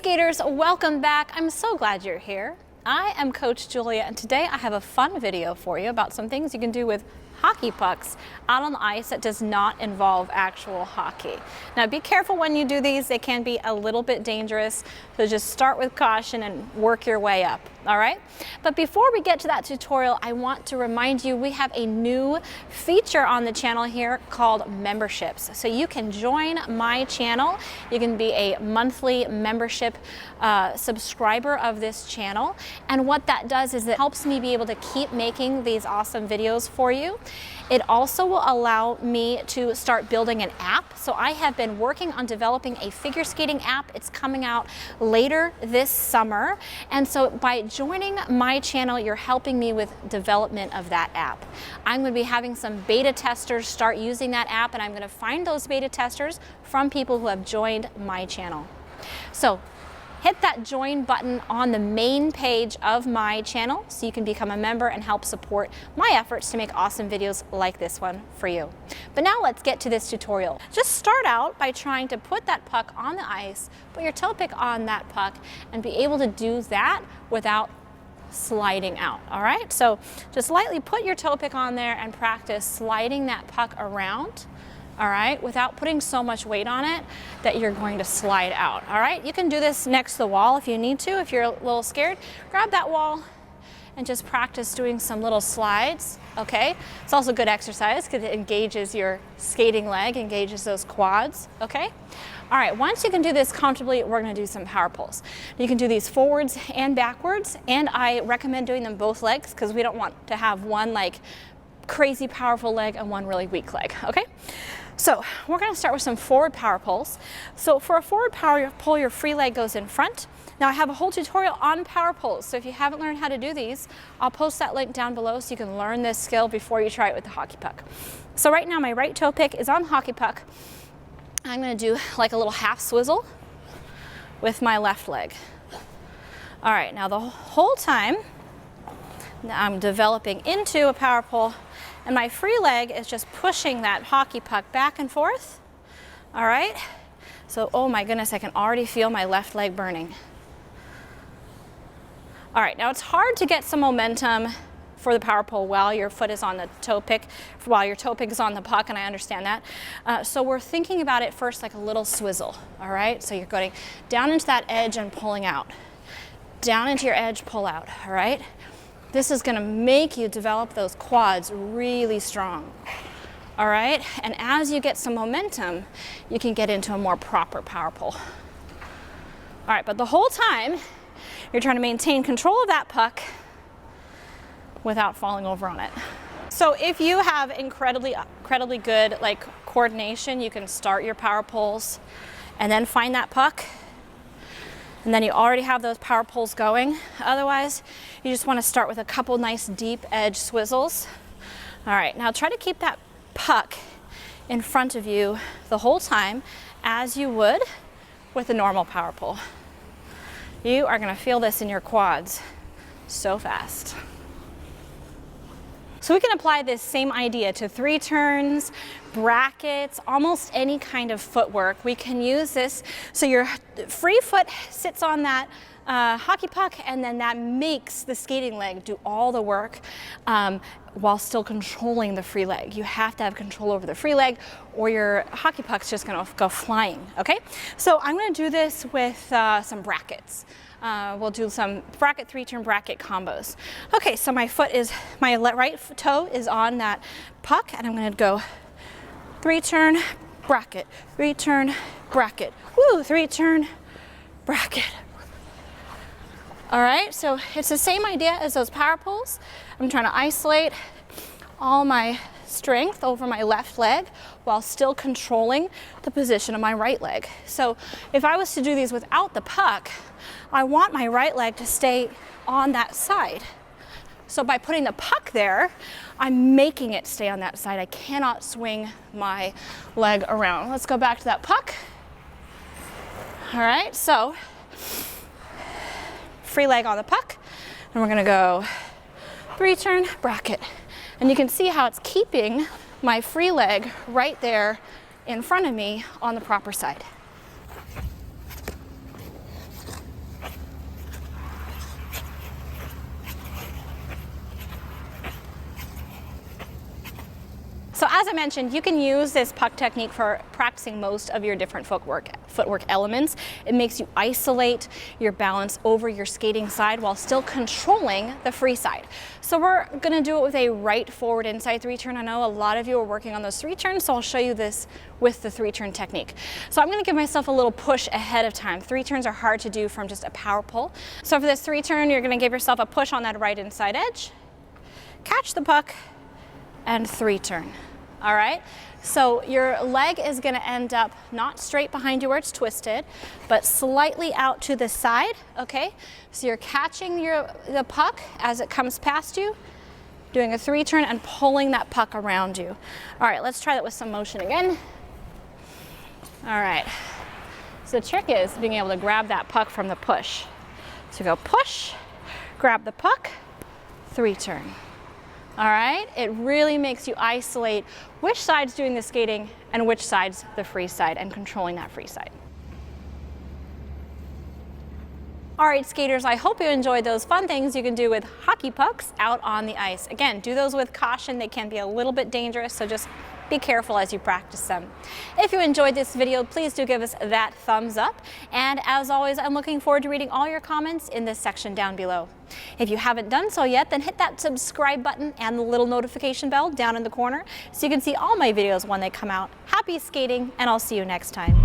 skaters, welcome back. I'm so glad you're here. I am Coach Julia, and today I have a fun video for you about some things you can do with hockey pucks out on the ice that does not involve actual hockey. Now be careful when you do these, they can be a little bit dangerous, so just start with caution and work your way up, all right? But before we get to that tutorial, I want to remind you we have a new feature on the channel here called memberships. So you can join my channel, you can be a monthly membership subscriber of this channel, and what that does is it helps me be able to keep making these awesome videos for you. It also will allow me to start building an app. So I have been working on developing a figure skating app. It's coming out later this summer. And so by joining my channel, you're helping me with development of that app. I'm going to be having some beta testers start using that app, and I'm going to find those beta testers from people who have joined my channel. So hit that join button on the main page of my channel so you can become a member and help support my efforts to make awesome videos like this one for you. But now let's get to this tutorial. Just start out by trying to put that puck on the ice, put your toe pick on that puck, and be able to do that without sliding out, all right? So just lightly put your toe pick on there and practice sliding that puck around, all right, without putting so much weight on it that you're going to slide out, all right? You can do this next to the wall if you need to. If you're a little scared, grab that wall and just practice doing some little slides, okay? It's also good exercise because it engages your skating leg, engages those quads, okay? All right, once you can do this comfortably, we're gonna do some power pulls. You can do these forwards and backwards, and I recommend doing them both legs because we don't want to have one like crazy powerful leg and one really weak leg, okay? So we're going to start with some forward power pulls. So for a forward power pull, your free leg goes in front. Now I have a whole tutorial on power pulls, so if you haven't learned how to do these, I'll post that link down below so you can learn this skill before you try it with the hockey puck. So right now my right toe pick is on the hockey puck. I'm going to do like a little half swizzle with my left leg. All right, now the whole time I'm developing into a power pull, and my free leg is just pushing that hockey puck back and forth, all right? So, oh my goodness, I can already feel my left leg burning. All right, now it's hard to get some momentum for the power pull while your foot is on the toe pick, while your toe pick is on the puck, and I understand that. So we're thinking about it first like a little swizzle, all right? So you're going down into that edge and pulling out. Down into your edge, pull out, all right? This is gonna make you develop those quads really strong, all right? And as you get some momentum, you can get into a more proper power pull. All right, but the whole time, you're trying to maintain control of that puck without falling over on it. So if you have incredibly good like coordination, you can start your power pulls and then find that puck. And then you already have those power pulls going. Otherwise, you just want to start with a couple nice deep edge swizzles. All right, now try to keep that puck in front of you the whole time as you would with a normal power pull. You are going to feel this in your quads so fast. So we can apply this same idea to 3 turns, brackets, almost any kind of footwork. We can use this so your free foot sits on that hockey puck, and then that makes the skating leg do all the work while still controlling the free leg. You have to have control over the free leg or your hockey puck's just gonna go flying, okay? So I'm gonna do this with some brackets. We'll do some bracket 3-turn bracket combos. Okay, so my right toe is on that puck, and I'm gonna go 3-turn bracket, 3-turn bracket, woo, 3-turn bracket. All right, so it's the same idea as those power pulls. I'm trying to isolate all my strength over my left leg while still controlling the position of my right leg. So if I was to do these without the puck, I want my right leg to stay on that side. So by putting the puck there, I'm making it stay on that side. I cannot swing my leg around. Let's go back to that puck. All right, so free leg on the puck, and we're gonna go 3-turn bracket. And you can see how it's keeping my free leg right there in front of me on the proper side. as I mentioned, you can use this puck technique for practicing most of your different footwork elements. It makes you isolate your balance over your skating side while still controlling the free side. So we're gonna do it with a right forward inside 3-turn. I know a lot of you are working on those 3-turns, so I'll show you this with the 3-turn technique. So I'm gonna give myself a little push ahead of time. 3-turns are hard to do from just a power pull. So for this 3-turn, you're gonna give yourself a push on that right inside edge, catch the puck, and 3-turn. All right, so your leg is gonna end up not straight behind you where it's twisted, but slightly out to the side, okay? So you're catching the puck as it comes past you, doing a 3-turn and pulling that puck around you. All right, let's try that with some motion again. All right, so the trick is being able to grab that puck from the push. So go push, grab the puck, 3-turn. All right, it really makes you isolate which side's doing the skating and which side's the free side and controlling that free side. All right, skaters, I hope you enjoyed those fun things you can do with hockey pucks out on the ice. Again, do those with caution. They can be a little bit dangerous, so just be careful as you practice them. If you enjoyed this video, please do give us that thumbs up. And as always, I'm looking forward to reading all your comments in this section down below. If you haven't done so yet, then hit that subscribe button and the little notification bell down in the corner so you can see all my videos when they come out. Happy skating, and I'll see you next time.